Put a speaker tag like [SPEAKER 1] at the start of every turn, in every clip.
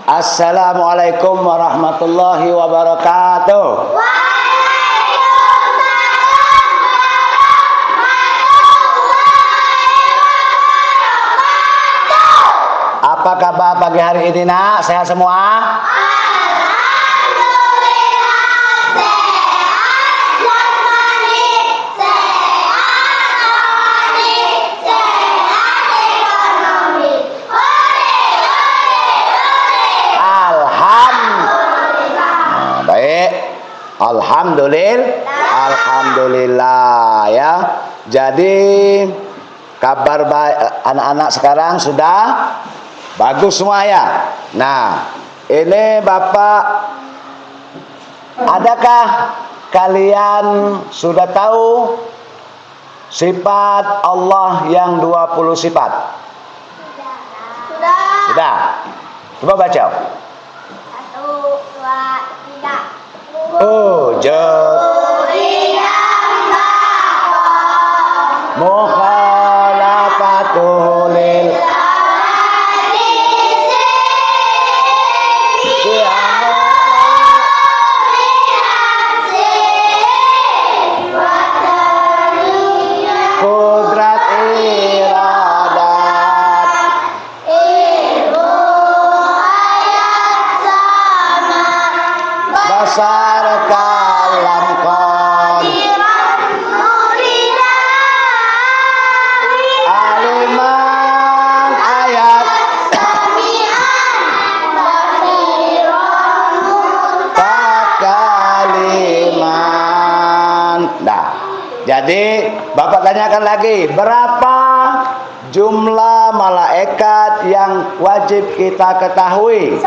[SPEAKER 1] Assalamualaikum warahmatullahi wabarakatuh. Apa kabar pagi hari ini, nak? Sehat semua? Alhamdulillah ya. Jadi kabar baik anak-anak sekarang sudah bagus semua ya. Nah, ini Bapak, adakah kalian sudah tahu sifat Allah yang 20 sifat? Sudah. Coba baca.
[SPEAKER 2] 1, 2, 3.
[SPEAKER 1] Mukhalafatul lil qudrat iradat basar kalam qad aliman ayat takaliman. Nah, jadi Bapak tanyakan lagi, berapa jumlah malaikat yang wajib kita ketahui?
[SPEAKER 2] 10.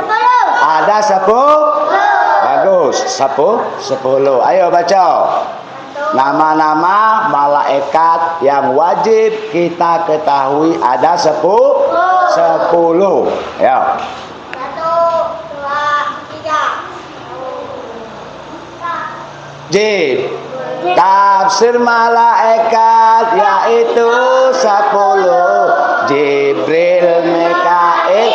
[SPEAKER 1] Ada 10. Bagus, 10. Ayo baca. Nama-nama malaikat yang wajib kita ketahui ada 10. Ya.
[SPEAKER 2] 1, 2, 3.
[SPEAKER 1] Jib. Tafsir malaikat yaitu 10. Jibril, Mikail,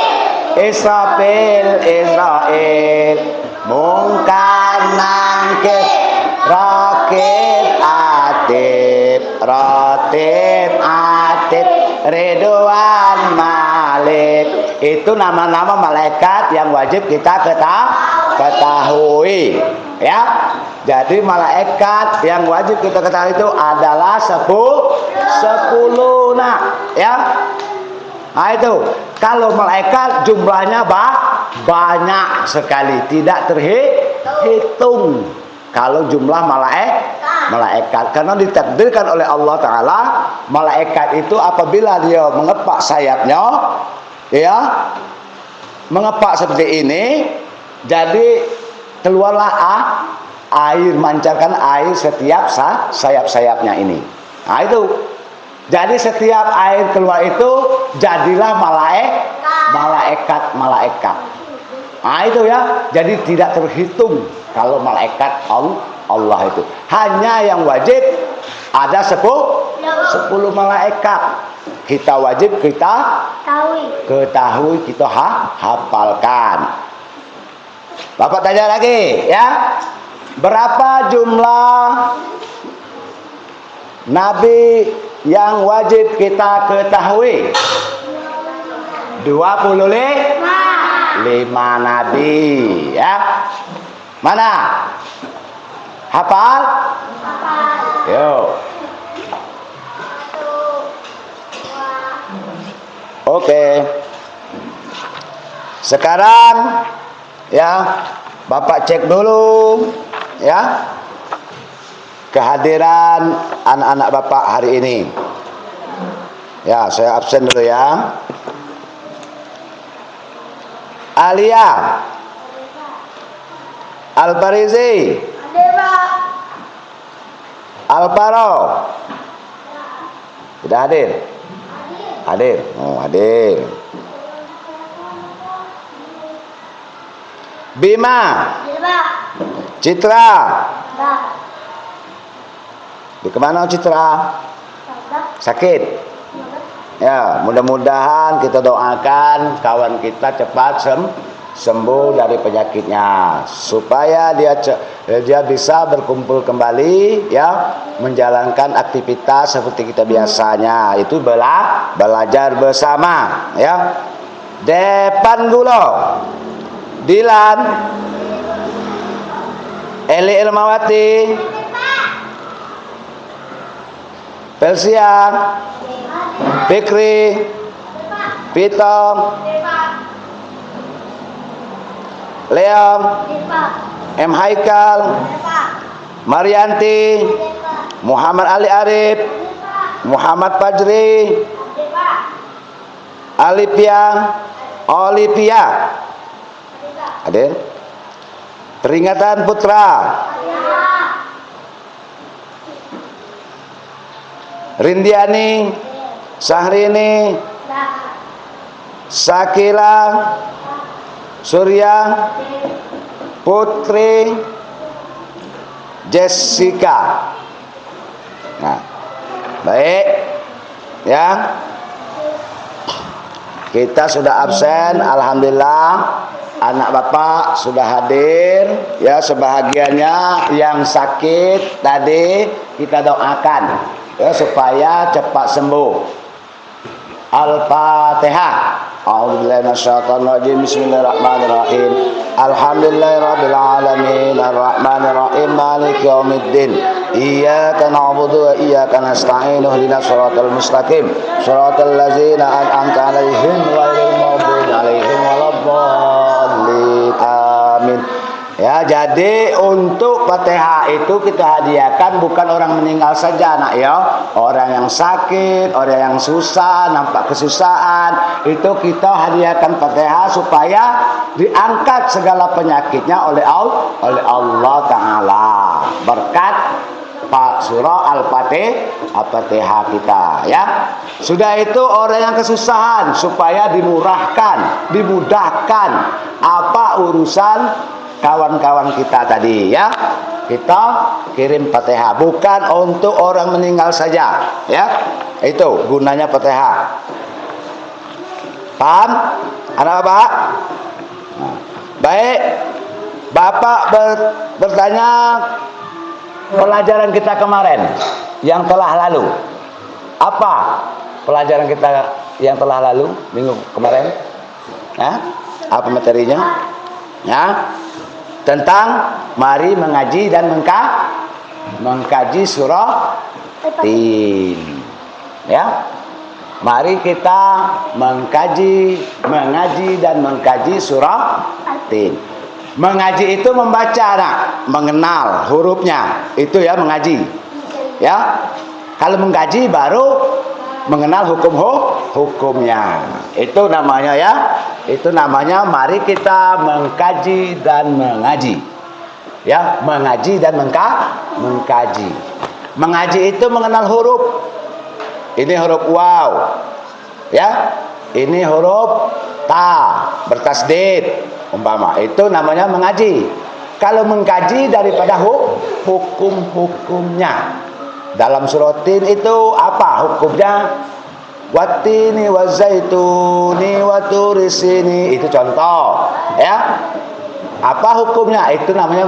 [SPEAKER 1] Israfil, Israil, Munkar, Nakir, Rakib, Ratib, Atid, Ridwan, Malik. Itu nama-nama malaikat yang wajib kita ketahui. Ya. Jadi malaikat yang wajib kita ketahui itu adalah 10 nak, ya. Nah itu, kalau malaikat jumlahnya banyak sekali, tidak terhitung. Kalau jumlah malaikat, karena ditakdirkan oleh Allah Ta'ala, malaikat itu apabila dia mengepak sayapnya, ya, mengepak seperti ini, jadi keluarlah air, mancarkan air setiap sayap-sayapnya ini. Nah itu, jadi setiap air keluar itu jadilah malaikat. Nah itu ya, jadi tidak terhitung kalau malaikat Allah itu. Hanya yang wajib ada 10 malaikat. Kita wajib kita ketahui, kita hafalkan. Bapak tanya lagi ya. Berapa jumlah nabi yang wajib kita ketahui? 25 nabi ya. Mana? Hafal? Yo. Oke. Sekarang ya, Bapak cek dulu ya kehadiran anak-anak Bapak hari ini. Ya, saya absen dulu ya. Alia, Al-Farizi, Al-Faro, tidak hadir? Hadir. Oh, hadir. Bima, Citra, di kemana Citra? Sakit. Ya, mudah-mudahan kita doakan kawan kita cepat sembuh dari penyakitnya, supaya dia bisa berkumpul kembali, ya, menjalankan aktivitas seperti kita biasanya, itu belajar bersama, ya. Depan gulo Dilan, Eli Ilmawati, Pelsia, Fikri, Pitom, Leom, M. Haikal, Marianti, Muhammad Ali Arif, Muhammad Fajri, Olivia, hadir. Peringatan Putra, Rindiani, Sahrini, Sakila, Surya, Putri, Jessica. Nah, baik, ya. Kita sudah absen, alhamdulillah. Anak bapak sudah hadir, ya, sebahagiannya. Yang sakit tadi kita doakan, ya, supaya cepat sembuh. Al-Fatihah. A'udzubillahi minasyaitonir rajim. Bismillahirrahmanirrahim. Alhamdulillahirabbil alamin arrahmanir rahim maliki yaumiddin. Iyyaka na'budu wa iyyaka nasta'in. Ihdinas shiratal mustaqim. Shiratal ladzina an'amta 'alaihim ghairil maghdubi 'alaihim waladdallin. Amin. Ya, jadi untuk Fatihah itu kita hadiahkan bukan orang meninggal saja, nak, ya. Orang yang sakit, orang yang susah, nampak kesusahan, itu kita hadiahkan Fatihah supaya diangkat segala penyakitnya oleh Allah Ta'ala. Berkat Pak surah Al-Fatihah kita, ya. Sudah itu orang yang kesusahan supaya dimurahkan, dimudahkan apa urusan kawan-kawan kita tadi, ya. Kita kirim Fatihah bukan untuk orang meninggal saja, ya. Itu gunanya Fatihah. Paham? Anak Bapak? Nah, baik. Bapak bertanya pelajaran kita kemarin yang telah lalu. Apa pelajaran kita yang telah lalu minggu kemarin? Apa materinya? Ya, tentang mari mengaji dan mengkaji surah Tin. Ya, mari kita mengaji dan mengkaji surah Tin. Mengaji itu membaca, nak, mengenal hurufnya, itu ya mengaji. Ya, kalau mengkaji baru mengenal hukumnya. Itu namanya, ya. Itu namanya mari kita mengkaji dan mengaji. Ya, mengaji dan mengkaji. Mengaji itu mengenal huruf. Ini huruf waw. Ya. Ini huruf ta bertasdid umpama. Itu namanya mengaji. Kalau mengkaji daripada hukum-hukumnya. Dalam surah Tin itu apa hukumnya? Wattini wazaituni waturisini, itu contoh, ya. Apa hukumnya? Itu namanya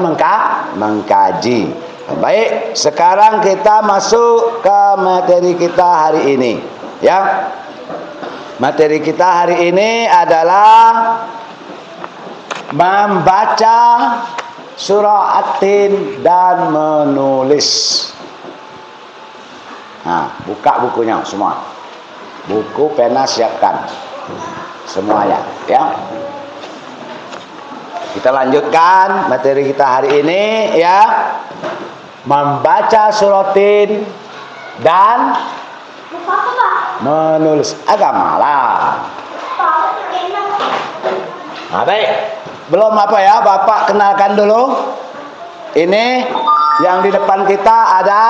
[SPEAKER 1] mengkaji. Baik, sekarang kita masuk ke materi kita hari ini, ya. Materi kita hari ini adalah membaca surah At-Tin dan menulis. Nah, buka bukunya semua. Buku, pena siapkan semuanya, ya. Kita lanjutkan materi kita hari ini, ya. Membaca surah Tin dan menulis. Agama lah. Nah, baik. Belum apa, ya, Bapak kenalkan dulu. Ini yang di depan kita ada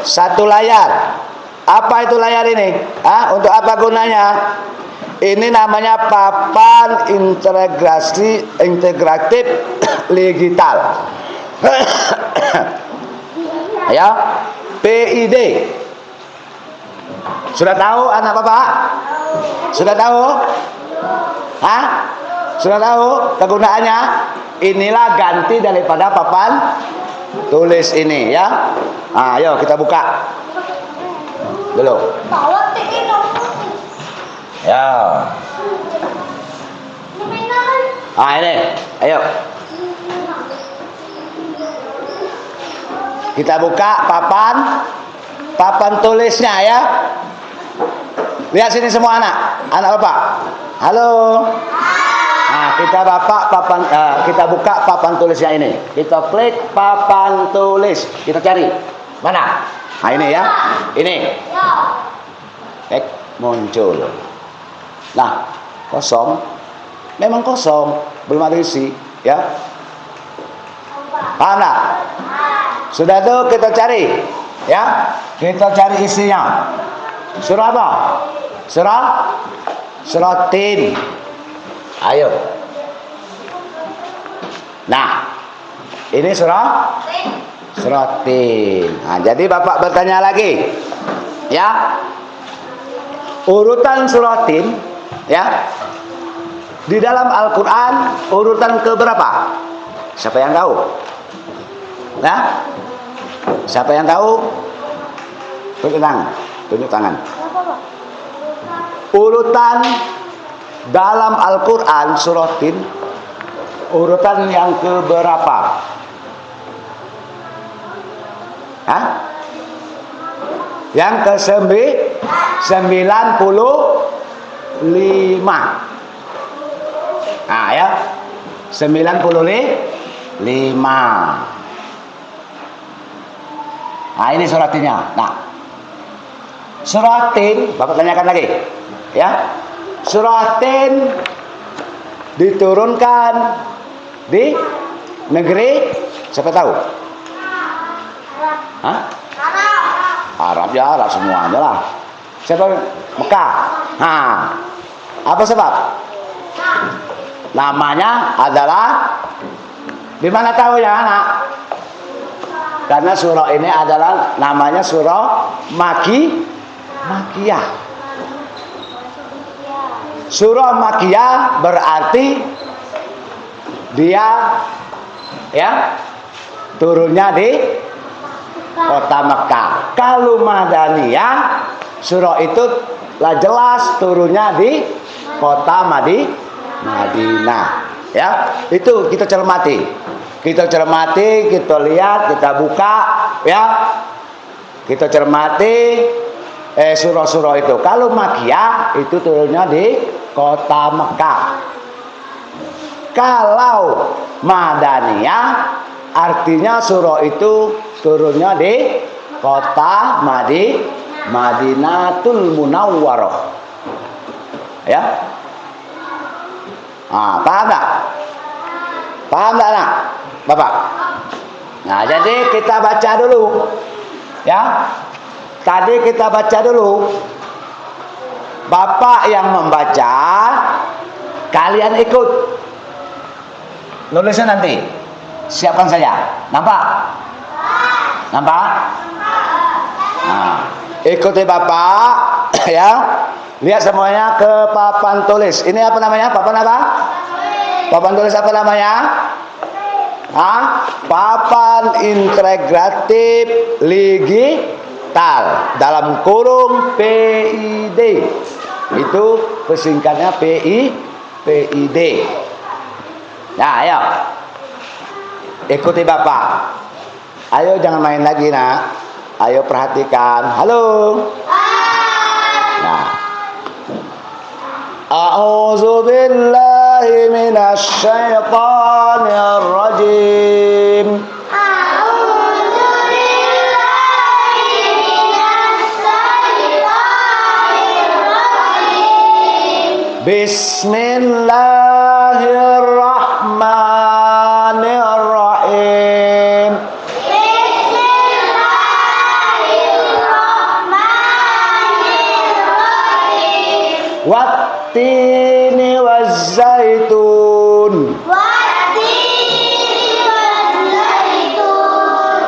[SPEAKER 1] satu layar. Apa itu layar ini? Untuk apa gunanya? Ini namanya papan integratif digital. Ya, PID. Sudah tahu anak Bapak? Sudah tahu? Sudah tahu kegunaannya? Inilah ganti daripada papan tulis ini ya. Nah, ayo kita buka dulu. Ya. Ini, ayo. Kita buka papan tulisnya ya. Lihat sini semua anak bapak. Halo. Nah, kita buka papan tulisnya ini. Kita klik papan tulis. Kita cari mana? Nah ini ya. Ini. Muncul. Nah, kosong. Memang kosong, belum ada isi, ya. Paham nggak? Sudah tuh kita cari, ya. Kita cari isinya. Surah apa? Surah Tin. Ayo. Nah, ini surah Tin. Nah, jadi Bapak bertanya lagi, ya. Urutan surah Tin, ya. Di dalam Al-Quran urutan keberapa? Siapa yang tahu? Nah, siapa yang tahu? Tunjuk tangan. Urutan dalam Al-Quran surah Tin, urutan yang keberapa? Hah? Yang ke-95. Nah ya, 95. Nah ini suratinnya. Nah, suratin, Bapak tanyakan lagi, ya. Suratin diturunkan di negeri siapa tahu? Hah? Arab ya, Arab semuanya lah. Siapa? Mekah. Nah, apa sebab? Namanya adalah, di mana tahu ya anak? Karena surah ini adalah namanya surah Makiyah. Surah Makiyah berarti dia ya turunnya di kota Mekah. Kalau Madaniyah, surah itu lah jelas turunnya di kota Madinah, ya. Itu kita cermati, kita lihat, kita buka, ya. Kita cermati surah-surah itu. Kalau Makiyah itu turunnya di kota Mekah. Kalau Madaniyah artinya surah itu turunnya di kota Madinatul Munawwarah, ya. Nah, paham tak? Paham tak nak, Bapak? Nah, jadi kita baca dulu, ya. Tadi kita baca dulu. Bapak yang membaca, kalian ikut. Nulisnya nanti. Siapkan saja. Nampak? Nah, ikuti Bapak, ya. Lihat semuanya ke papan tulis. Ini apa namanya? Papan apa? Papan tulis apa namanya? Papan integratif digital, dalam kurung PID. Itu persingkatnya PID. Nah, ayo. Ikuti Bapak. Ayo jangan main lagi, nak. Ayo perhatikan. Halo. Nah. A'udzu billahi minasy syaithanir rajim.
[SPEAKER 2] A'udzu billahi minasy syaithanir rajim.
[SPEAKER 1] Bismillahirrahmanirrahim.
[SPEAKER 2] Bismillahirrahmanirrahim.
[SPEAKER 1] Wattini wazzaitun.
[SPEAKER 2] Wattini wazzaitun.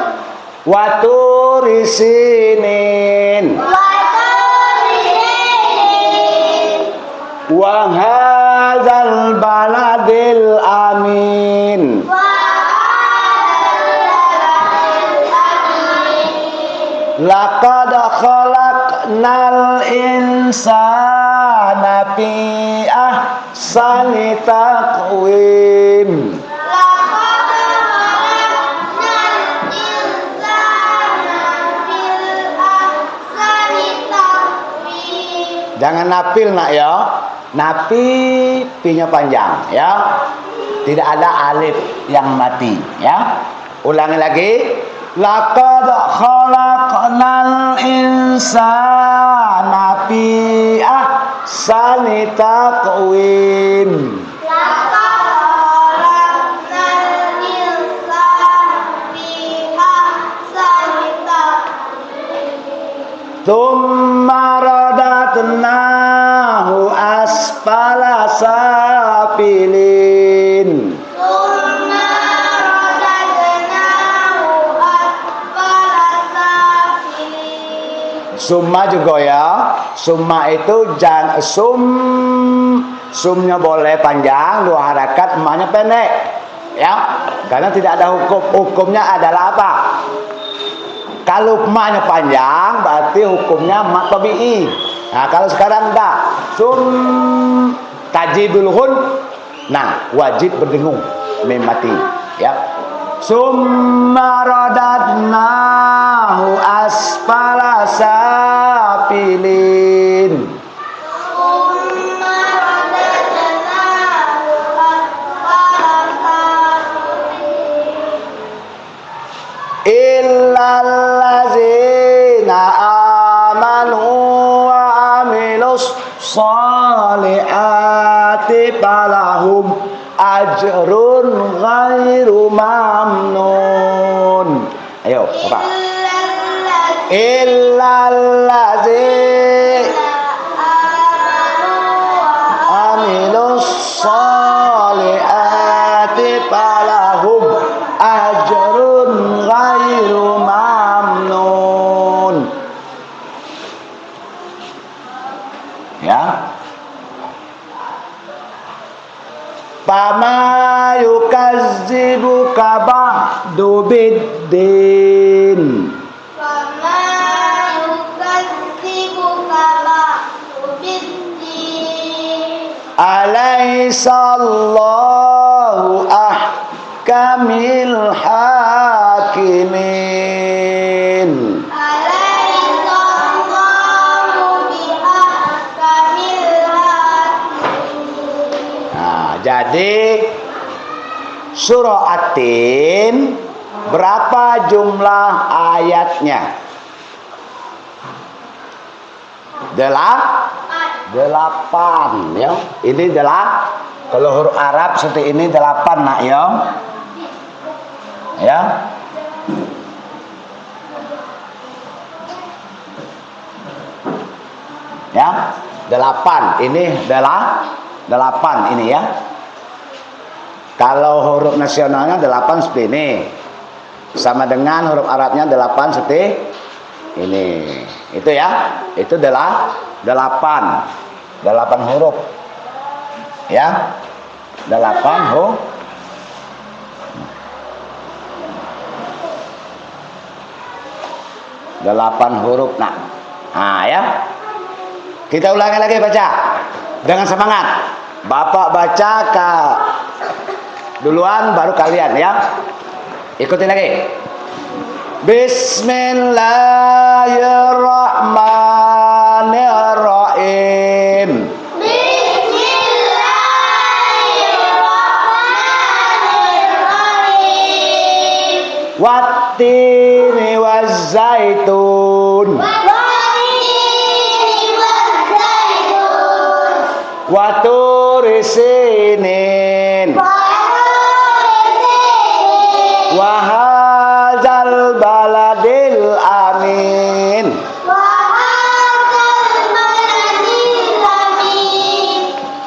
[SPEAKER 1] Waturi sinin.
[SPEAKER 2] Waturi sinin.
[SPEAKER 1] Wa hadzal baladi Laqad khalaqnal insana fi ahsani taqwim. Jangan napil nak ya. Napi pinya panjang ya. Tidak ada alif yang mati ya. Ulangi lagi. Laqad khalaqnal insana fi ahsani taqwim. Tsumma radatnahu asfala safilin. Summa juga ya. Summa itu sumnya boleh panjang, 2 harakat, emaknya pendek. Ya, karena tidak ada hukumnya adalah apa? Kalau emaknya panjang berarti hukumnya mak tabi'i. Nah, kalau sekarang enggak. Tajidul hun. Nah, wajib berdengung mim mati, ya. Summa radadnahu asfala safilin. Illallazina amanu wa amilus salihati falahum ajrun ghairu mamnun. Ayo, apa? Illallazina amilus salihati falahum ajrun ghairu mamnun. Ya. Fama yukazzibuka ba'du biddin.
[SPEAKER 2] Fama yukazzibuka ba'du biddin.
[SPEAKER 1] Alaisallahu ahkamil hakimin. Nah, jadi surah At-Tin berapa jumlah ayatnya? 8 ya. Ini adalah kalau huruf Arab seperti ini 8 nak ya. Ya. Ya, 8. Ini adalah 8 ini ya. Kalau huruf nasionalnya 8 seperti ini. Sama dengan huruf Arabnya 8 seperti ini. Itu ya. Itu adalah 8 huruf. Ya. 8 huruf. Nak. Nah, ya. Kita ulangi lagi baca. Dengan semangat. Bapak baca duluan baru kalian ya. Ikutin lagi. Bismillahirrahmanirrahim.
[SPEAKER 2] Bismillahirrahmanirrahim.
[SPEAKER 1] Wattini wazzaitun. Waturi sinin. Wahadzal baladil amin.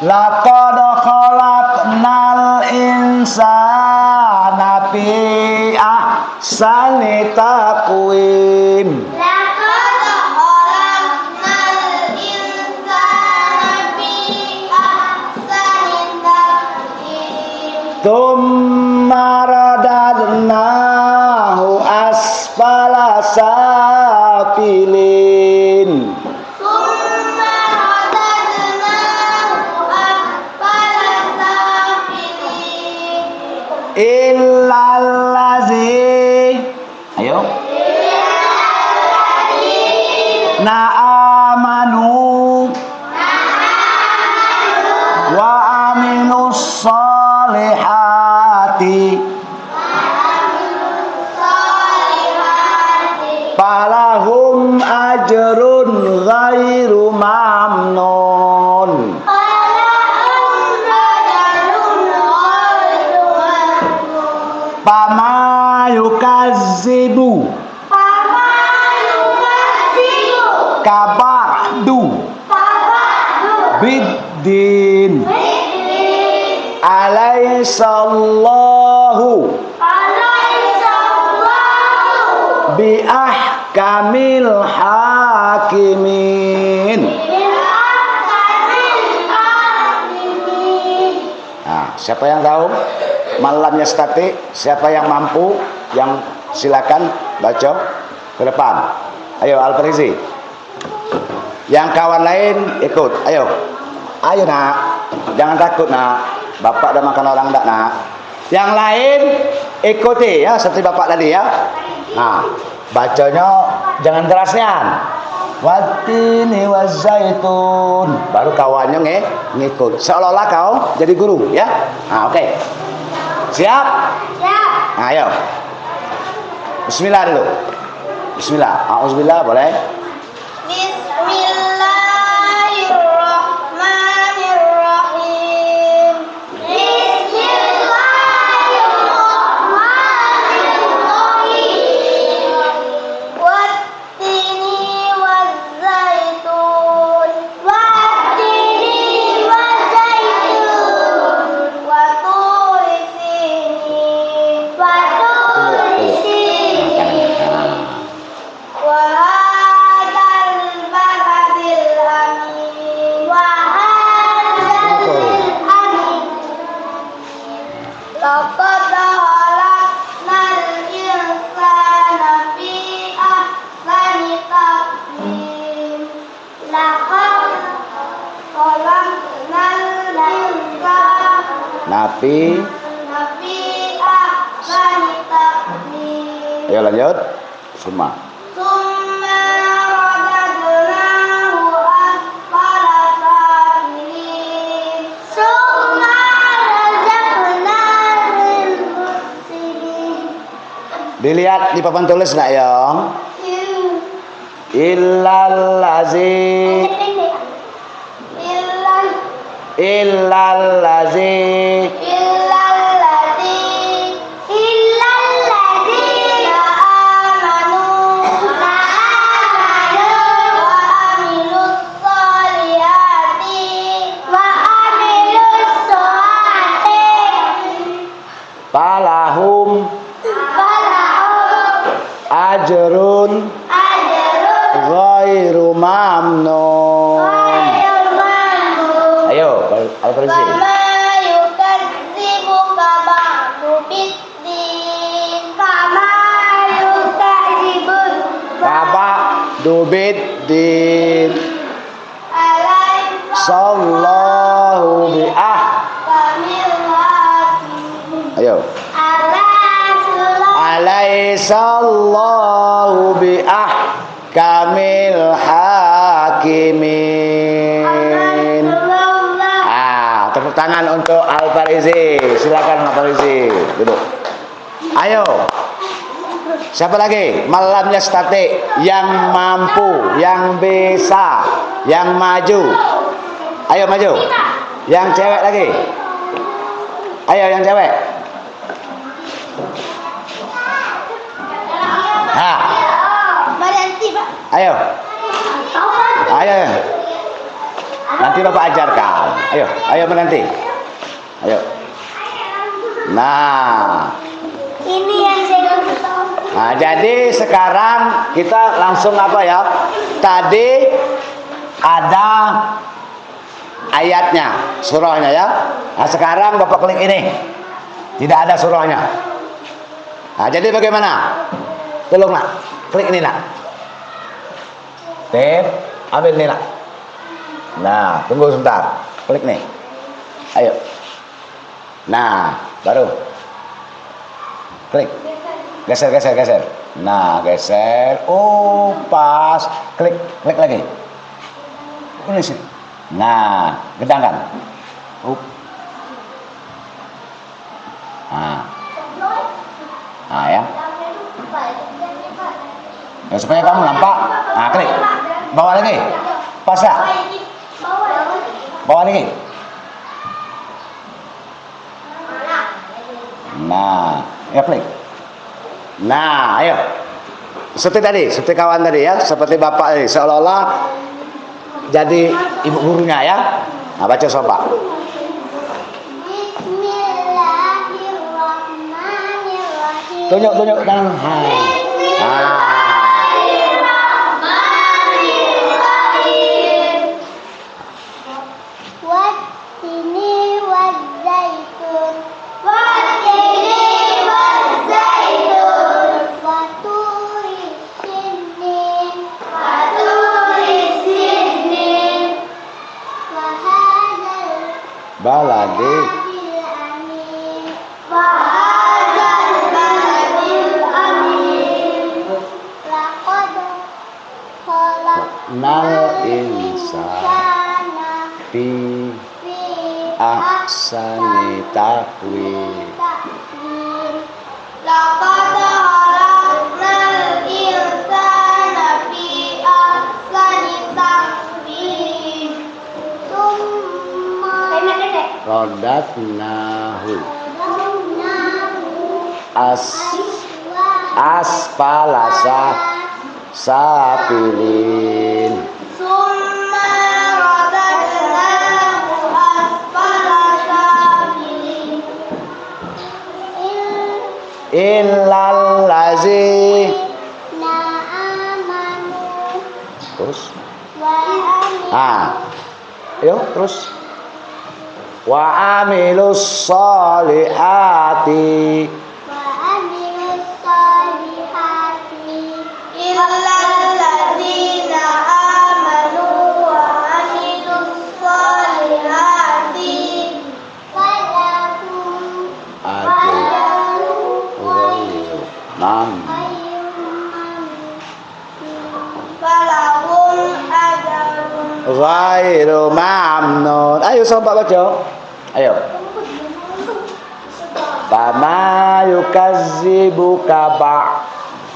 [SPEAKER 1] Laqad khalaqnal insana fi ahsani taqwim. Tsumma radadnahu asfala Illallazi. Ayo. Na amanu wa aminus solihati falahum ajrun ghairu mamnun. Pama yukazzibu kabadu biddin alaihissallahu bi ahkamil hakimin. Nah, siapa yang tahu malamnya statik? Siapa yang mampu? Yang silakan baca ke depan. Ayo Al-Farizi. Yang kawan lain ikut. Ayo. Ayo nak. Jangan takut nak. Bapak dah makan orang tak nak. Yang lain ikuti ya seperti bapak tadi ya. Nah, bacanya jangan kerasnya. Watini wazaitun. Baru kawannya ngikut. Seolah-olah kau jadi guru ya. Nah, oke. Siap? Siap. Nah, ayo. Bismillah dulu. Bismillah. Auzubillah boleh?
[SPEAKER 2] Bismillahirrahmanirrahim. Bismillahirrahmanirrahim. Wattini wazzaitun. Wattini wazzaitun. Waturi sinin. Waturi sinin. Wahadzal baladil amin. Wahadzal amin. Laqad khalaqnal insana fi ahsani taqwim. Laqad khalaqnal insana
[SPEAKER 1] Nafi.
[SPEAKER 2] fi ahsani taqwim.
[SPEAKER 1] Ayo lanjut. Semua.
[SPEAKER 2] Summa radadnahu asfala safilin. Summa razaqnahu al-muhsinin.
[SPEAKER 1] Dilihat di papan tulis nak Yong. Illallazi. Illallazi. Falahum ajrun ghairu mamnun. Ayo Al-Farizi. Baba dubiddin sallahu bi'ah. Ayo. Alaihissallahu bi'ah kamil hakimin. Tepuk tangan untuk Al-Farizi. Silakan Al-Farizi duduk. Ayo. Siapa lagi? Malamnya statik, yang mampu, yang bisa, yang maju. Ayo maju. Yang cewek lagi. Ayo yang cewek. Ayo. Ayo. Nanti Bapak ajarkan. Ayo, ayo menanti. Ayo. Nah.
[SPEAKER 2] Ini yang saya
[SPEAKER 1] Nah, jadi sekarang kita langsung apa ya? Tadi ada ayatnya, surahnya ya. Nah, sekarang Bapak klik ini. Tidak ada surahnya. Nah, jadi bagaimana? Tolong nak, klik ini nak. Ambil ini nak. Nah, tunggu sebentar. Klik nih. Ayo. Nah, baru. Klik. Geser. Nah, geser. Oh, pas. Klik lagi. Tulis. Nah, gedangkan. Nah, ya. Ya, supaya kamu nampak. Nah, klik. Bawa lagi. Pas ya? Bawa lagi. Nah, ya klik. Nah, ayo. Seperti kawan tadi ya, seperti bapak ini, seolah-olah jadi ibu gurunya ya. Nah, baca sobat.
[SPEAKER 2] Bismillahirrahmanirrahim.
[SPEAKER 1] Tunjuk tangan.
[SPEAKER 2] Bismillahirrahmanirrahim. Wattini wazzaitun. Wattini wazzaitun. Waturi sinin. Waturi sinin. Wahadzal
[SPEAKER 1] Baladi.
[SPEAKER 2] baladil amin. Wahadzal baladil amin. Laqad
[SPEAKER 1] Nal
[SPEAKER 2] khalaqnal
[SPEAKER 1] insan
[SPEAKER 2] insana
[SPEAKER 1] fi
[SPEAKER 2] fi
[SPEAKER 1] ahsani taqwim.
[SPEAKER 2] taqwim. Laqad khalaqnal insana fi ahsani taqwim. Tsumma
[SPEAKER 1] Radatnahu
[SPEAKER 2] radadnahu
[SPEAKER 1] asfalasa safilin.
[SPEAKER 2] Tsumma radadnahu asfala safilin.
[SPEAKER 1] Illal lazi.
[SPEAKER 2] Amanu
[SPEAKER 1] Terus.
[SPEAKER 2] wa
[SPEAKER 1] Yuk terus. Wa amilus solihati.
[SPEAKER 2] amilus solihati illal ladzina amanu wa amilus solihati walahum
[SPEAKER 1] Ghairu mam.
[SPEAKER 2] walahum ajrun
[SPEAKER 1] Ghairu mamnun. Ayo sobat baca. Ayo. Fama yukazzibuka ba'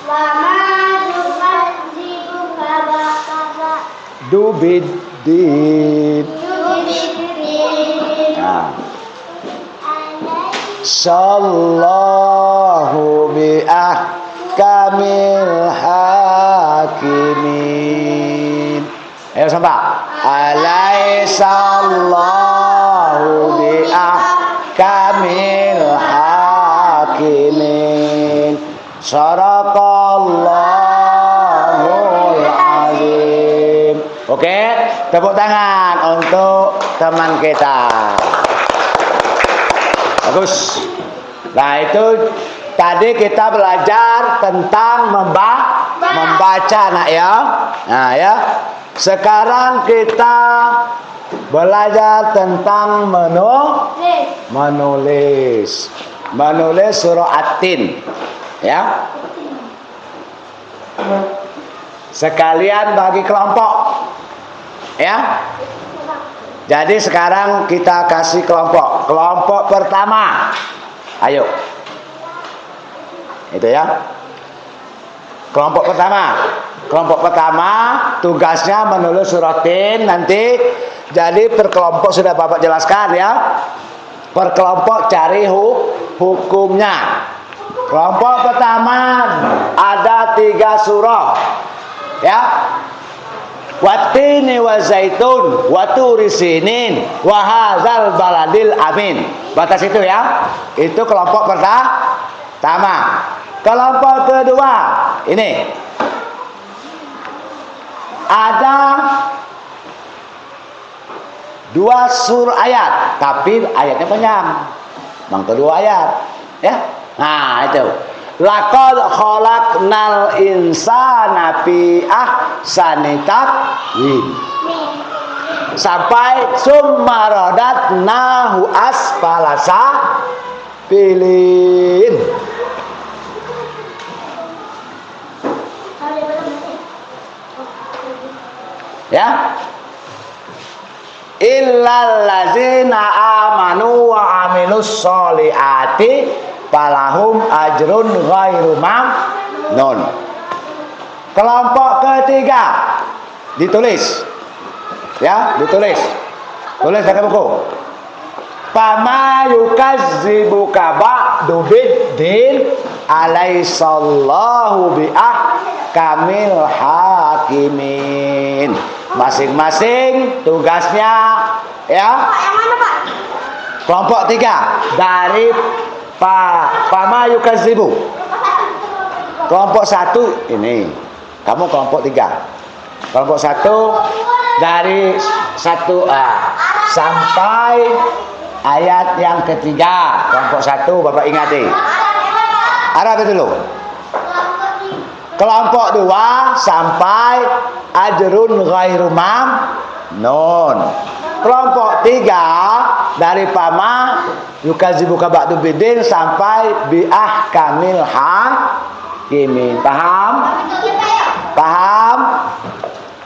[SPEAKER 2] wa ma yukadzibuka ba'da
[SPEAKER 1] dubiddin.
[SPEAKER 2] yubiddin
[SPEAKER 1] Nah.
[SPEAKER 2] alaihi
[SPEAKER 1] Sallahu bi ahkamil hakimin. Ayo sahabat. Alaihissallahu bi ahkamil hakimin. Sadaqallahul azim. Oke, tepuk tangan untuk teman kita. Bagus. Nah, itu tadi kita belajar tentang membaca nak ya. Nah ya. Sekarang kita belajar tentang menulis. Menulis surah At-Tin. Ya. Sekalian bagi kelompok. Ya. Jadi sekarang kita kasih kelompok. Kelompok pertama. Ayo. Itu ya. Kelompok pertama. Kelompok pertama tugasnya menulis surat Tin nanti. Jadi per kelompok sudah Bapak jelaskan ya. Per kelompok cari hukumnya. Kelompok pertama ada 3 surah. Ya. Wattini wa zaitun wa turi sinin wa hadzal baladil amin. Batas itu ya. Itu kelompok pertama. Kelompok kedua ini ada 2 surah ayat, tapi ayatnya panjang. Yang kedua ayat, ya. Nah, itu. Laqad khalaqnal insana fi ahsani taqwim. Sampai summa radadnahu asfala safilin. Ya. Illal ladzina amanu wa amilus sholihati falahum ajrun ghairu mamnun. Kelompok ketiga ditulis. Ya, ditulis. Tulis pakai buku. Fama yukazzibuka ba'du biddin alaisallahu biahkamil hakimin. Masing-masing tugasnya ya.
[SPEAKER 2] Yang mana, Pak?
[SPEAKER 1] Kelompok 3 dari Fama yukazzibu. Kelompok 1 ini. Kamu kelompok 3. Kelompok 1 dari 1A sampai ayat yang ketiga. Kelompok 1 Bapak ingati. Arab itu dulu. Kelompok 2 sampai ajrun ghairu mamnun. Kelompok 3 dari Fama yukadzibuka ba'du biddin sampai biahkamil hakimin. Paham? Paham?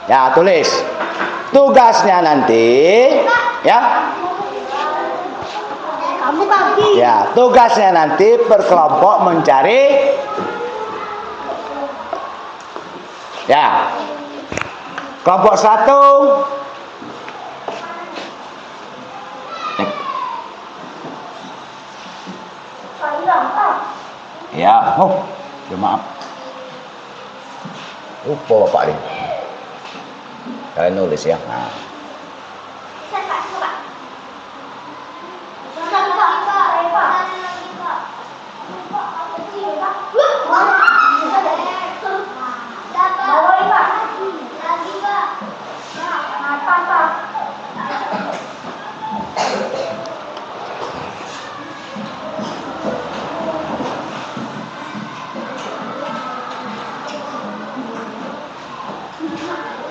[SPEAKER 1] Ya, tulis. Tugasnya nanti ya.
[SPEAKER 2] Kamu kaki.
[SPEAKER 1] Ya, tugasnya nanti per kelompok mencari ya. Kelompok 1 ya, maaf. Lupa Bapak ini. Kalian nulis ya. Nah.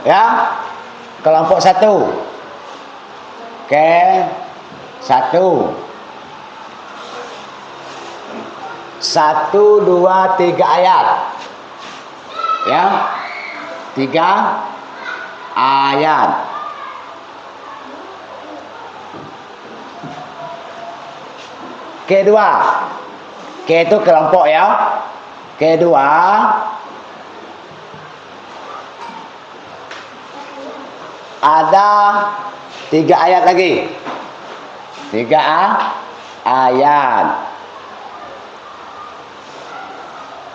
[SPEAKER 1] Ya, kelompok 1. Oke, 1. 1, 2, 3 ayat. Ya. 3 ayat. Kedua. Ke itu kelompok ya. Kedua ada 3 ayat lagi. 3 ayat.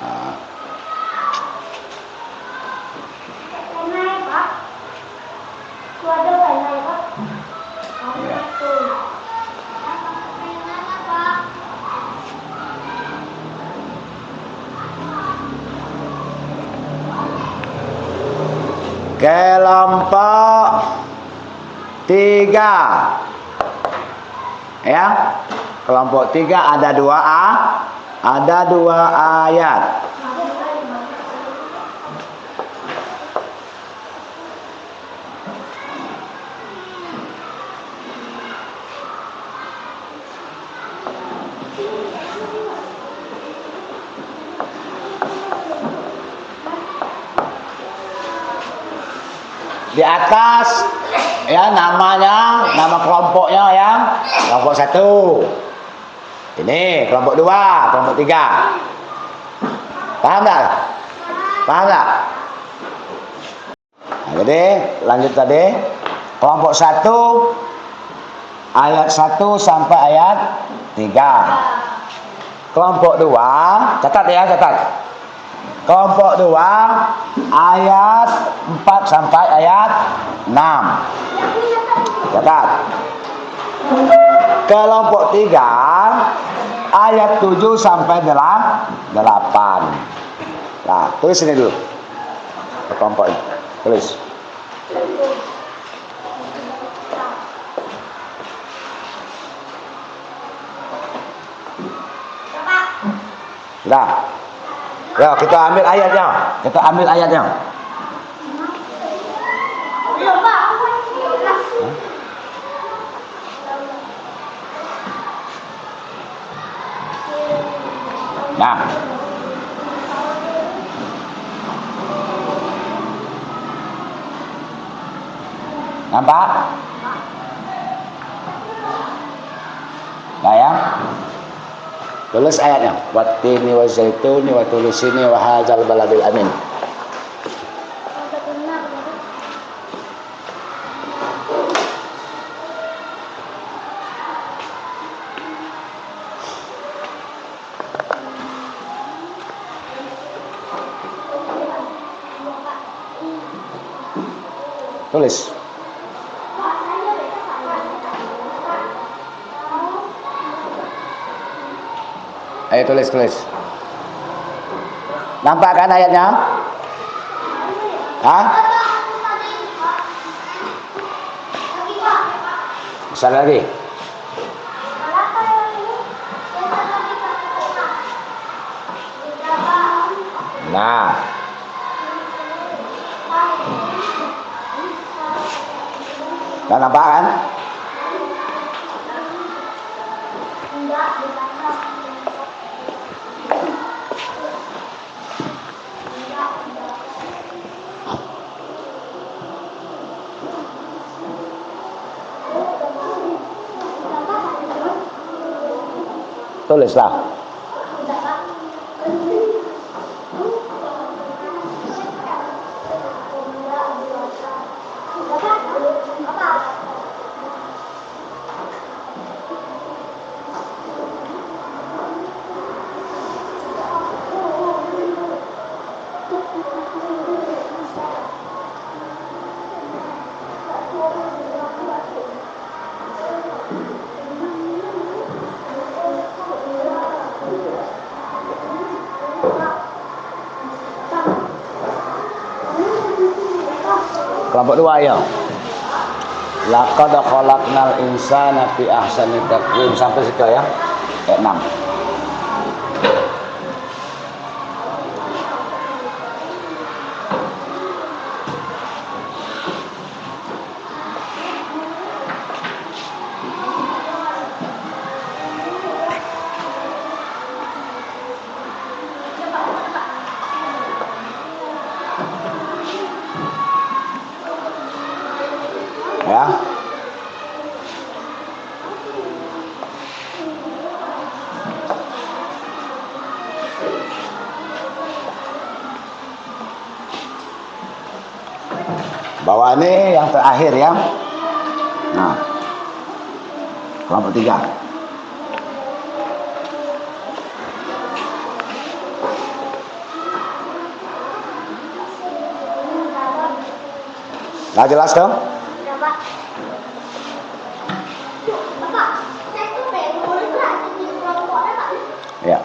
[SPEAKER 1] Nah. Kelompok 3 ya, kelompok 3 ada 2 ayat. Di atas ya namanya, nama kelompoknya ya. Kelompok 1. Ini kelompok 2, kelompok 3. Paham enggak? Paham enggak? Nah, jadi lanjut tadi. Kelompok 1 ayat 1 sampai ayat 3. Kelompok 2, catat ya, catat. Kelompok 2 ayat 4 sampai ayat 6. Catat. Kelompok 3 ayat 7 sampai 8. Nah, tulis ini dulu. Kelompok ini. Tulis. Nah. Ya, kita ambil ayatnya. Kita ambil ayatnya. Nah. Nampak? Nah ya. Tulis ayatnya. Wattini wa zaituni wa tulisini wa hadzal baladil amin. Tulis. Ayo tulis. Nampak kan ayatnya? Hah? Bisa lagi. Nah. Nah, nampak kan? Tulislah. Kelompok 2 ya. Laqad khalaqnal insana fi ahsani taqwim sampai situ ya. Ayat 6. Ya. Bawah ini yang terakhir ya. Nah. Kelompok 3. Nah, jelas dong? Ya.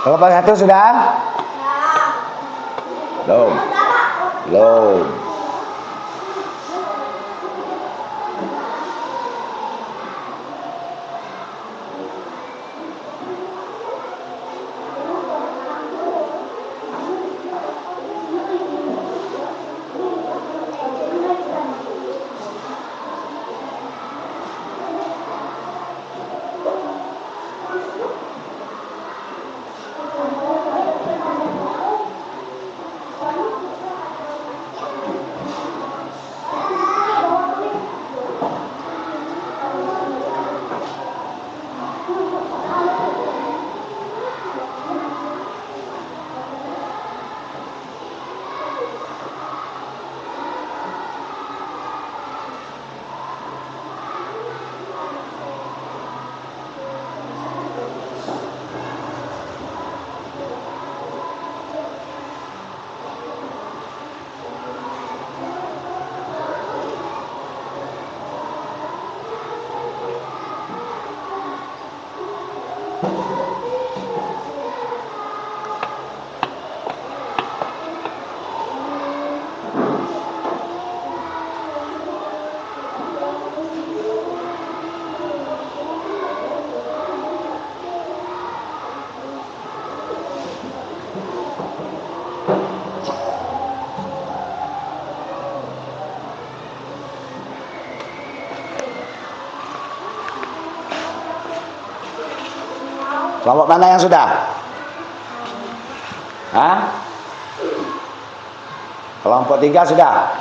[SPEAKER 1] Kelompok 1 sudah? Belum. Belum. Kelompok mana yang sudah? Hah? Kelompok 3 sudah?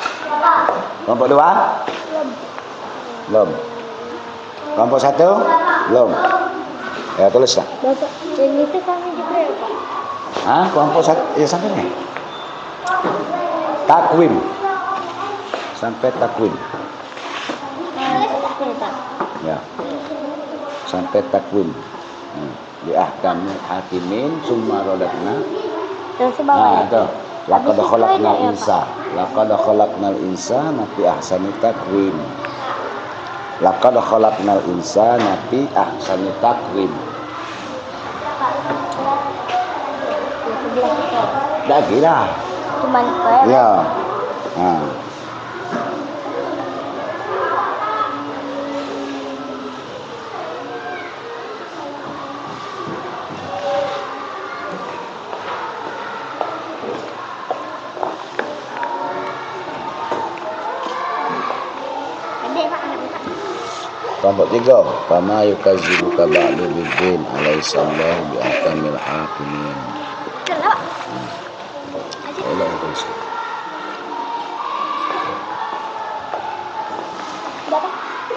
[SPEAKER 1] Kelompok 2? Belum. Kelompok 1? Belum. Ya tulis lah.
[SPEAKER 2] Bapak, ini tuh kami di berapa?
[SPEAKER 1] Hah? Kelompok 1 ya sampai nih. Takwim. Sampai takwim. Ya. Sampai takwim. Di ahkamil hakimin summa radakna. Nah, itu. Laqad khalaqnal insana. Laqad khalaqnal insana fi ahsani takwim. Laqad khalaqnal insana fi ahsani takwim. Dah kira.
[SPEAKER 2] Cuman
[SPEAKER 1] Ya. Nah. Kelompok 3, kama yukadzibuka ba'du biddin alaihissalam bi ahkamil hakimin.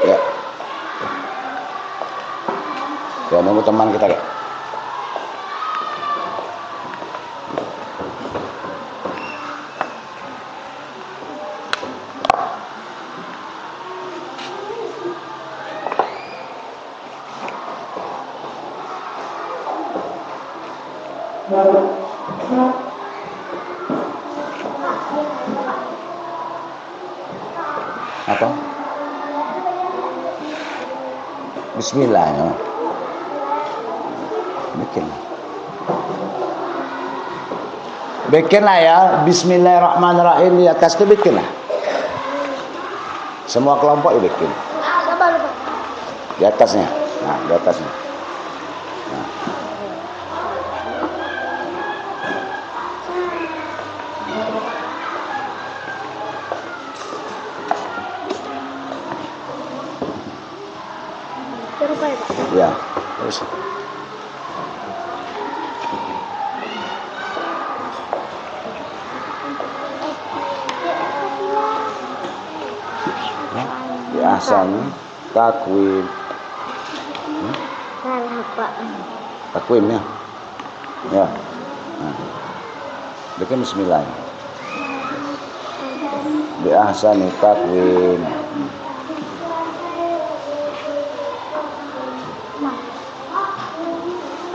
[SPEAKER 1] Ya. Ya, nunggu teman kita, Kak. Apa? Bismillah ya. Bikinlah ya. Bismillahirrahmanirrahim di atas itu bikinlah. Semua kelompok ya bikin. Di atasnya. Nah, di atasnya. Nah. Ya, terus. Biasanya takwim. Takwim ya. Ya. Nah. Bikin bismillah. Biasanya takwim.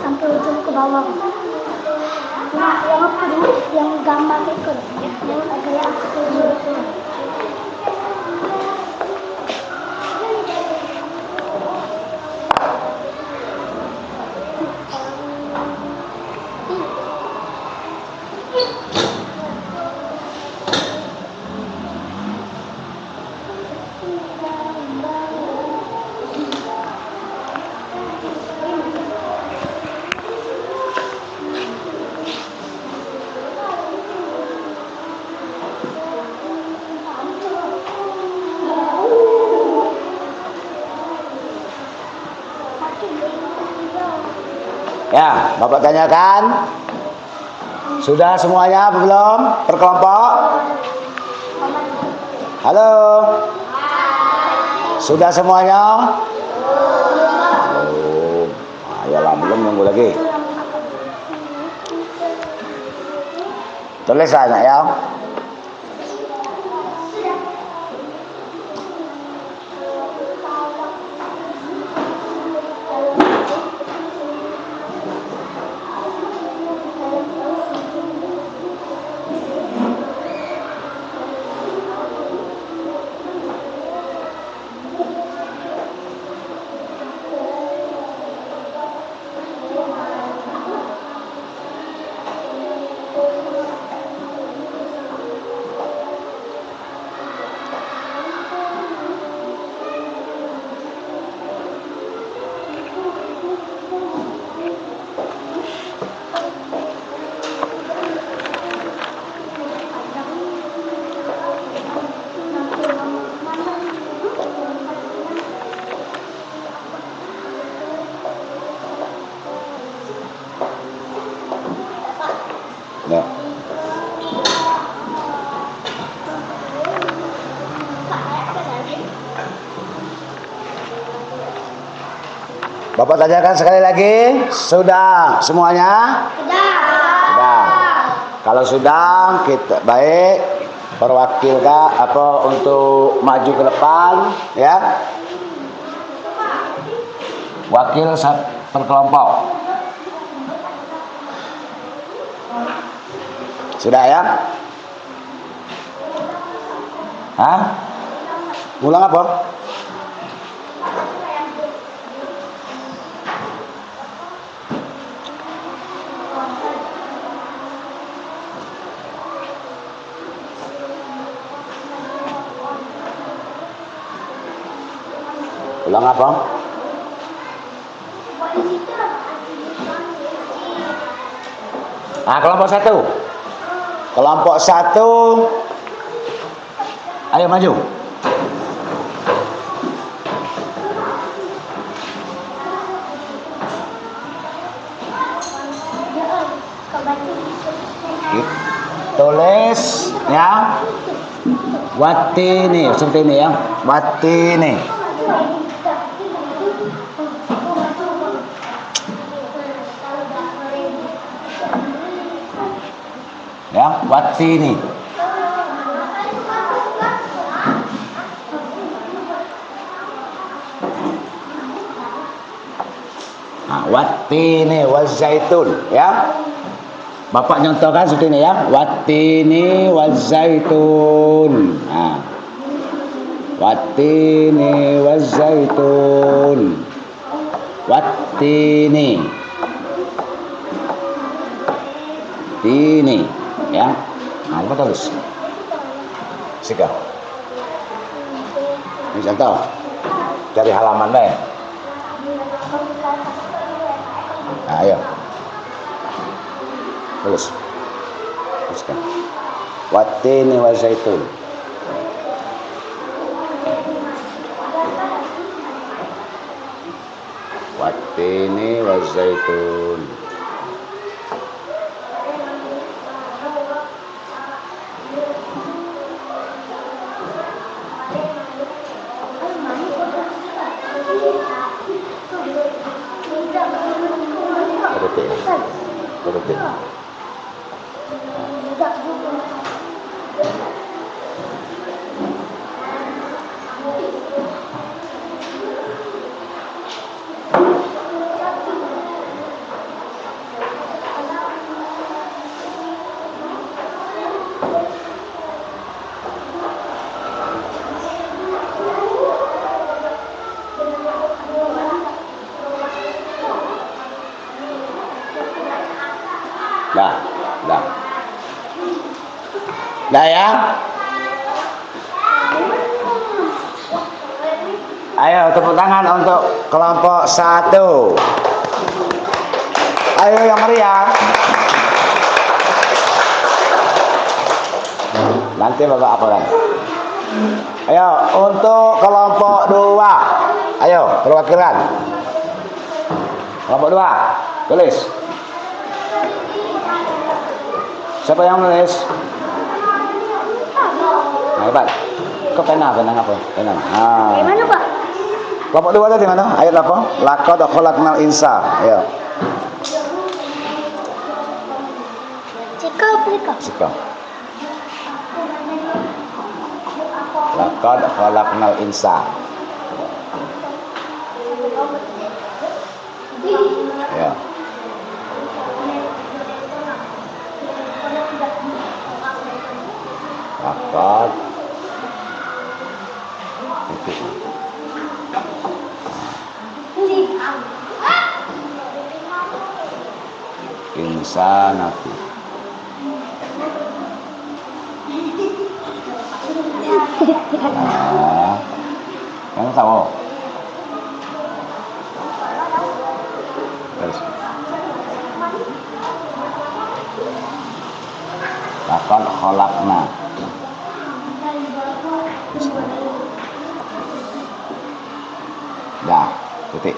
[SPEAKER 2] Sampai ujung ke bawah. Nah, yang apa dulu? Yang gambar itu. Yang agak aku dulu.
[SPEAKER 1] Ya, Bapak tanyakan. Sudah semuanya apa belum? Berkelompok? Halo? Sudah semuanya? Belum. Ayolah, belum, nunggu lagi. Tulis aja ya. Bapak tanyakan sekali lagi, sudah semuanya? Sudah. Kalau sudah, kita baik perwakilkan untuk maju ke depan, ya. Wakil per kelompok. Sudah ya? Hah? Ulang apa? Ulang apa? Nah, kelompok satu. Kelompok satu. Ayo maju. Tulis ya. Watini, seperti ini ya. Watini. Ya, watini. Nah, watini wazaitun ya. Bapak nyontohkan seperti ini ya. Watini wazaitun. Nah. Watini wazaitun. Watini. Tini ya. Nah, apa tulis? Sika. Ini contoh. Cari halaman deh. Nah, ayo. Tulis. Tuliskan. Watini wa zaitun. Watini wa zaitun. Berarti. Dah ya. Ayo tepuk tangan untuk kelompok satu. Ayo yang meriah. Nanti Bapak apakan. Ayo untuk kelompok dua. Ayo perwakilan. Kelompok dua. Tulis. Siapa yang menulis? Nah, hebat. Kok pena apa? Pena. Ah.
[SPEAKER 2] Gimana, Pak?
[SPEAKER 1] Kelompok dua tadi mana? Ayat apa? Laqad khalaqnal insa. Ayo. Cikal. Laqad khalaqnal insa. Ya. Laqad insanati. Nah, kamu tahu? Terus. Laqad khalaqna. Dah, titik.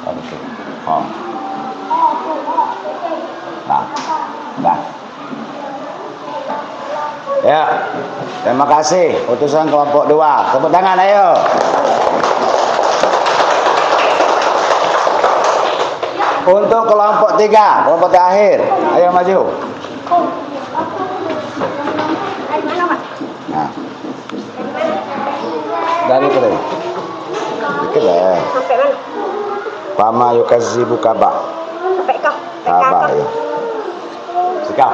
[SPEAKER 1] Oke. Oh. Dah. Ya. Terima kasih utusan kelompok 2. Tepuk tangan ayo. Untuk kelompok 3, kelompok terakhir. Ayo maju. Nah. Dari mana? Dikit lah.
[SPEAKER 2] Sampai mana?
[SPEAKER 1] Pama yukazibu kaba.
[SPEAKER 2] Sampai kau.
[SPEAKER 1] Kaba ya. Sikap.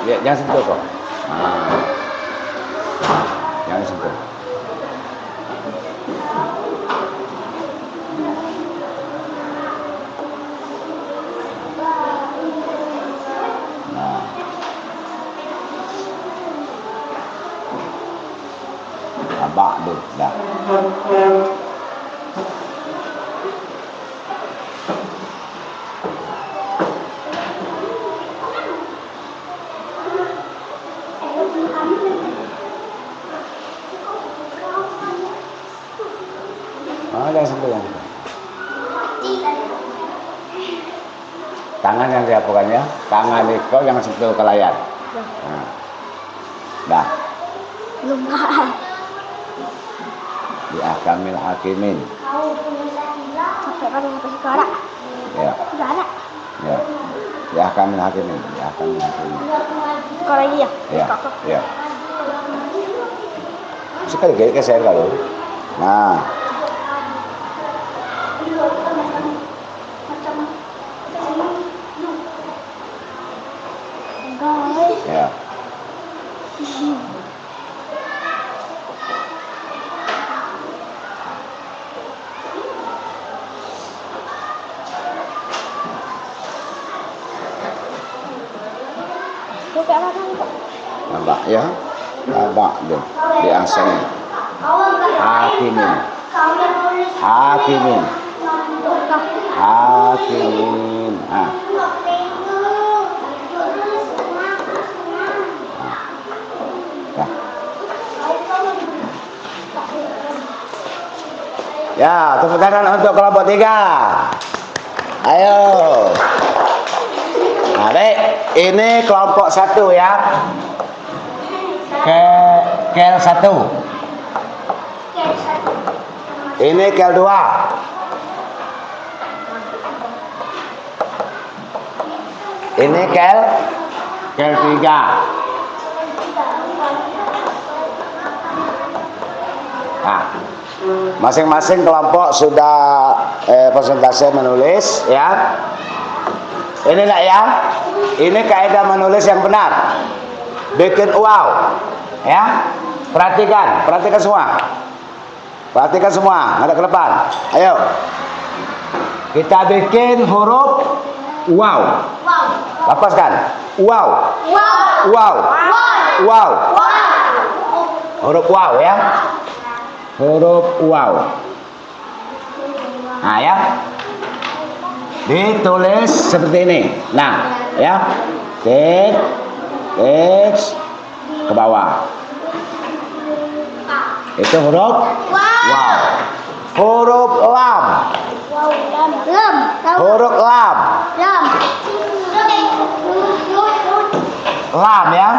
[SPEAKER 1] Ya, jangan sentuh kok. Nah. Jangan sentuh. Nah. Abak dulu, dah. Jangan sentuh, jangan sentuh. Tangan yang diapakan ya? Tangan itu yang sentuh ke layar. Nah. Dah.
[SPEAKER 2] Belum.
[SPEAKER 1] Di ahkamil hakimin.
[SPEAKER 2] Sampai mana sampai sekarang?
[SPEAKER 1] Ya.
[SPEAKER 2] Sudah ada.
[SPEAKER 1] Ya. Di ahkamil hakimin. Di ahkamil hakimin.
[SPEAKER 2] Sekarang ini ya?
[SPEAKER 1] Ya. Ya. Sekali geser kalau. Nah. Ya. Nampak ya? Nampak dia di asal hakimin. Hakimin. Hakimin. Ah. Ya, tepuk tangan untuk kelompok 3. Ayo. Nah, baik. Ini kelompok 1 ya. Kel 1. Ini kel 2. Ini kel 3. Nah, masing-masing kelompok sudah persentase menulis ya. Ini enggak ya? Ini kaidah menulis yang benar. Bikin wow. Ya. Perhatikan semua. Perhatikan semua, ngadep ke depan. Ayo. Kita bikin huruf wow. Lepaskan. Wow. Wow. Wow. Huruf wow ya. Huruf wow. Nah ya. Ditulis seperti ini. Nah, ya. X ke bawah. Itu huruf wow. Huruf lam. Huruf lam. Lam ya.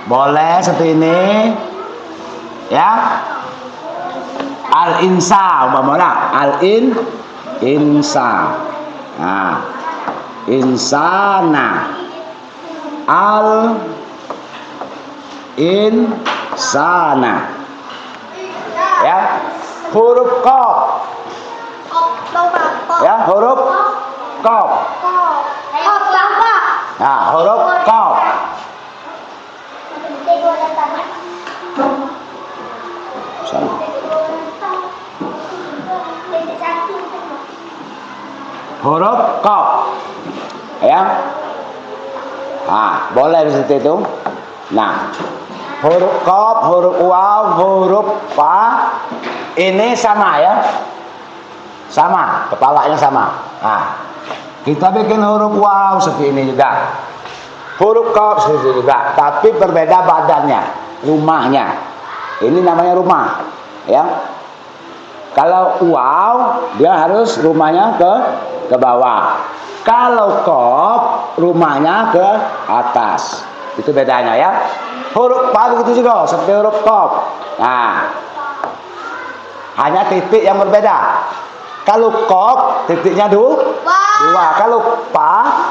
[SPEAKER 1] Boleh seperti ini. Ya. Al-insa umpamanya. Insa. Nah. Insana. Insana. Ya. Huruf qaf. Ya, huruf qaf. Nah, huruf qaf. Huruf qaf. Ya. Nah, boleh seperti itu. Nah, huruf qaf, huruf waw, huruf fa ini sama ya. Sama, kepalanya sama. Nah, kita bikin huruf waw seperti ini juga. Huruf qaf seperti itu juga, tapi berbeda badannya, rumahnya. Ini namanya rumah, ya. Kalau waw dia harus rumahnya ke bawah. Kalau qaf rumahnya ke atas. Itu bedanya ya. Huruf fa begitu juga seperti huruf qaf. Nah, hanya titik yang berbeda. Kalau qaf titiknya dua. Kalau fa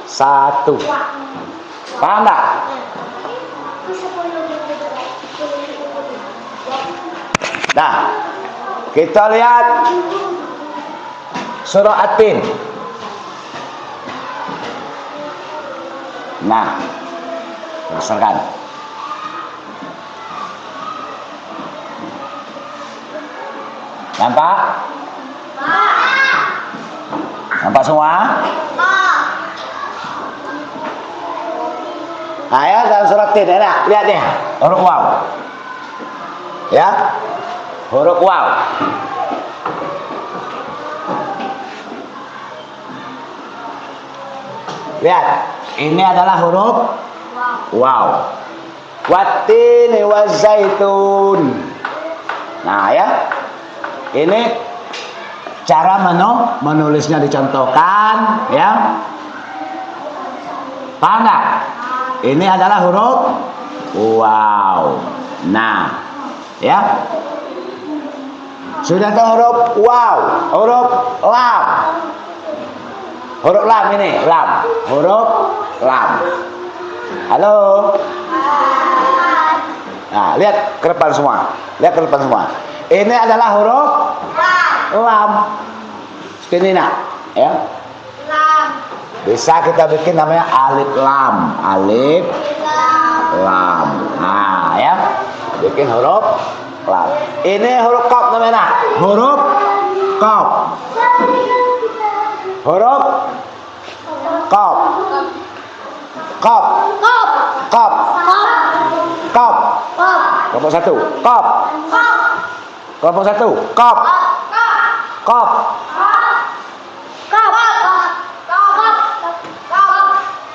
[SPEAKER 1] satu. Paham enggak? Nah, kita lihat surah At-Tin. Nah, berdasarkan nampak? Nampak semua? Nah ya, dalam surat Tin, ya, lihat nih, huruf waw. Ya, huruf waw. Lihat, ini adalah huruf waw. Wattini wazaitun. Nah ya, ini cara menulisnya dicontohkan, ya. Paham nggak? Ini adalah huruf waw. Nah, ya. Sudah tahu huruf waw, huruf lam. Huruf lam ini, lam. Huruf lam. Halo. Nah, lihat ke depan semua. Lihat ke depan semua. Ini adalah huruf lam. Seperti ini nak, ya. Lam. Bisa kita bikin namanya alif lam. Alif lam. Nah, ya. Bikin huruf lam. Ini huruf qaf namanya. Huruf qaf. Huruf qaf. Qaf. Qaf. Qaf. Kelompok satu. Qaf. Kelompok satu. Qaf. Qaf.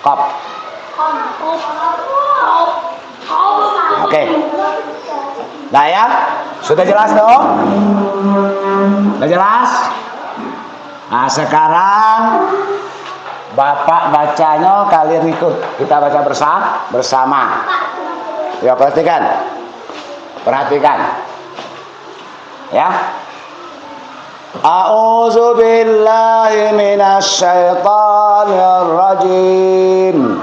[SPEAKER 1] Qaf. Oke. Nah ya, sudah jelas dong? Sudah jelas? Nah sekarang Bapak bacanya, kalian ikut. Kita baca bersama. Ya, perhatikan. Perhatikan. Ya. A'udzu billahi minasy syaithanir rajim.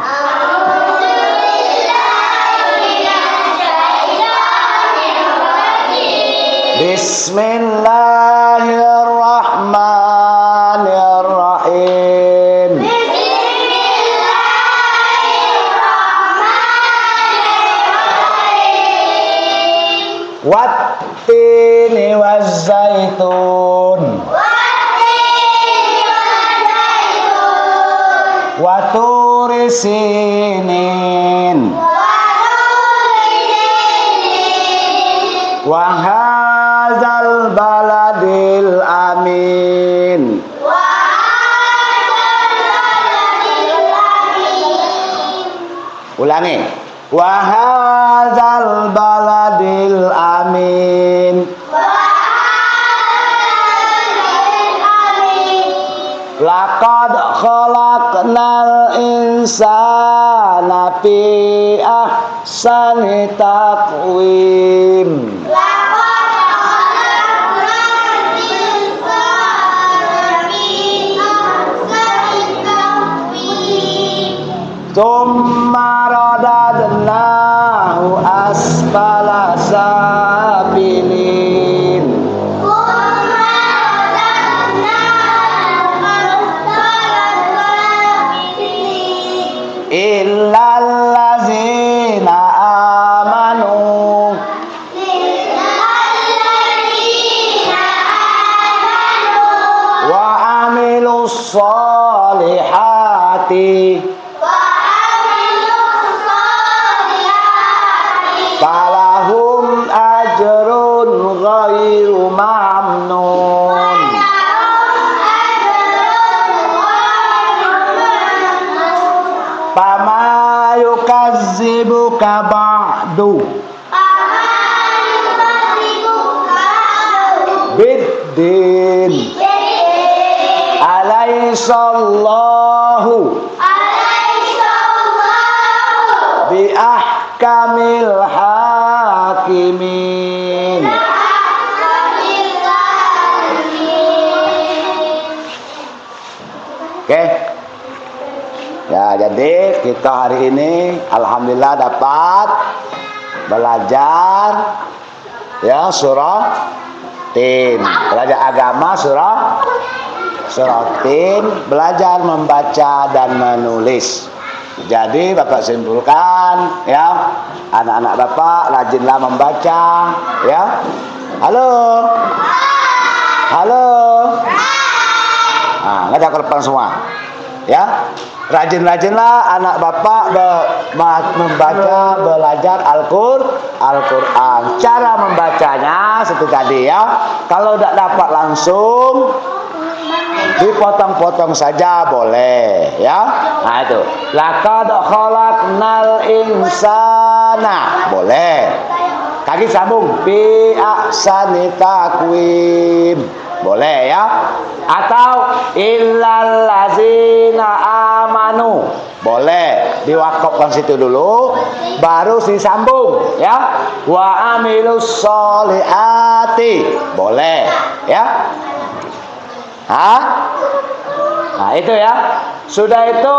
[SPEAKER 1] Bismillahirrahmanirrahim. Wattini wazzaitun. Waturi sinin. Wahadzal baladil amin. Ulangi. Wahadzal baladil amin. Laqad khalaqnal insana fi ahsani taqwim. Tsumma radadnahu asfala safilin. Illal ladzina amanu wa amilus solihati yukadibuka ba'du biddin alaihissallahu bi ahkamil hakimin. Oke. Ya, jadi kita hari ini alhamdulillah dapat belajar ya surah Tin, belajar agama surah Tin, belajar membaca dan menulis. Jadi Bapak simpulkan ya, anak-anak Bapak rajinlah membaca ya. Halo. Halo. Nah, ngajak ke depan semua. Ya. Rajin-rajinlah anak Bapak membaca, belajar Al-Qur'an. Cara membacanya seperti tadi ya. Kalau tidak dapat langsung dipotong-potong saja boleh ya. Nah itu. Laqad khalaqnal insana. Boleh. Kaki sambung fi ahsani taqwim. Boleh ya. Atau illal ladzina amanu. Boleh. Diwakafkan situ dulu baru disambung ya. Wa amilus sholihati. Boleh ya. Hah? Nah itu ya. Sudah itu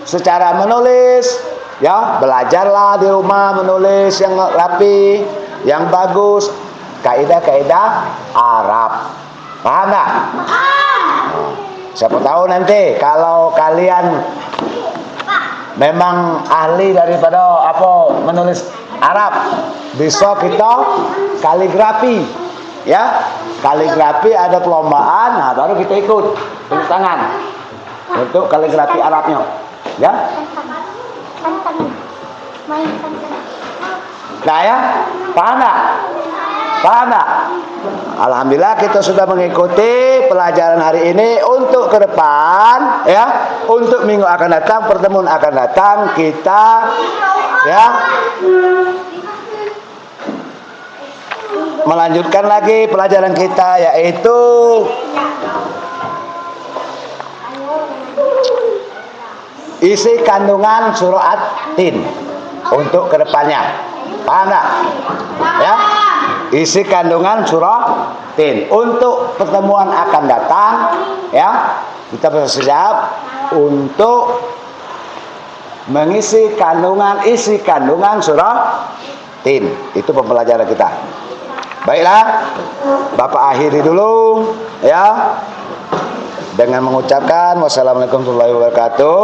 [SPEAKER 1] secara menulis ya, belajarlah di rumah menulis yang rapi, yang bagus, kaidah-kaidah Arab. Paham nggak? Siapa tahu nanti kalau kalian memang ahli daripada menulis Arab, bisa kita kaligrafi ya. Kaligrafi ada perlombaan, nah baru kita ikut tunjuk tangan untuk kaligrafi Arabnya ya. Nah ya, paham nggak? Paham nggak? Alhamdulillah kita sudah mengikuti pelajaran hari ini. Untuk ke depan ya, untuk minggu akan datang, pertemuan akan datang, kita ya melanjutkan lagi pelajaran kita, yaitu isi kandungan surah At-Tin untuk kedepannya. Paham nggak? Ya, isi kandungan surah Tin untuk pertemuan akan datang ya. Kita bersiap untuk mengisi isi kandungan surah Tin. Itu pembelajaran kita. Baiklah, Bapak akhiri dulu ya dengan mengucapkan wassalamualaikum warahmatullahi wabarakatuh.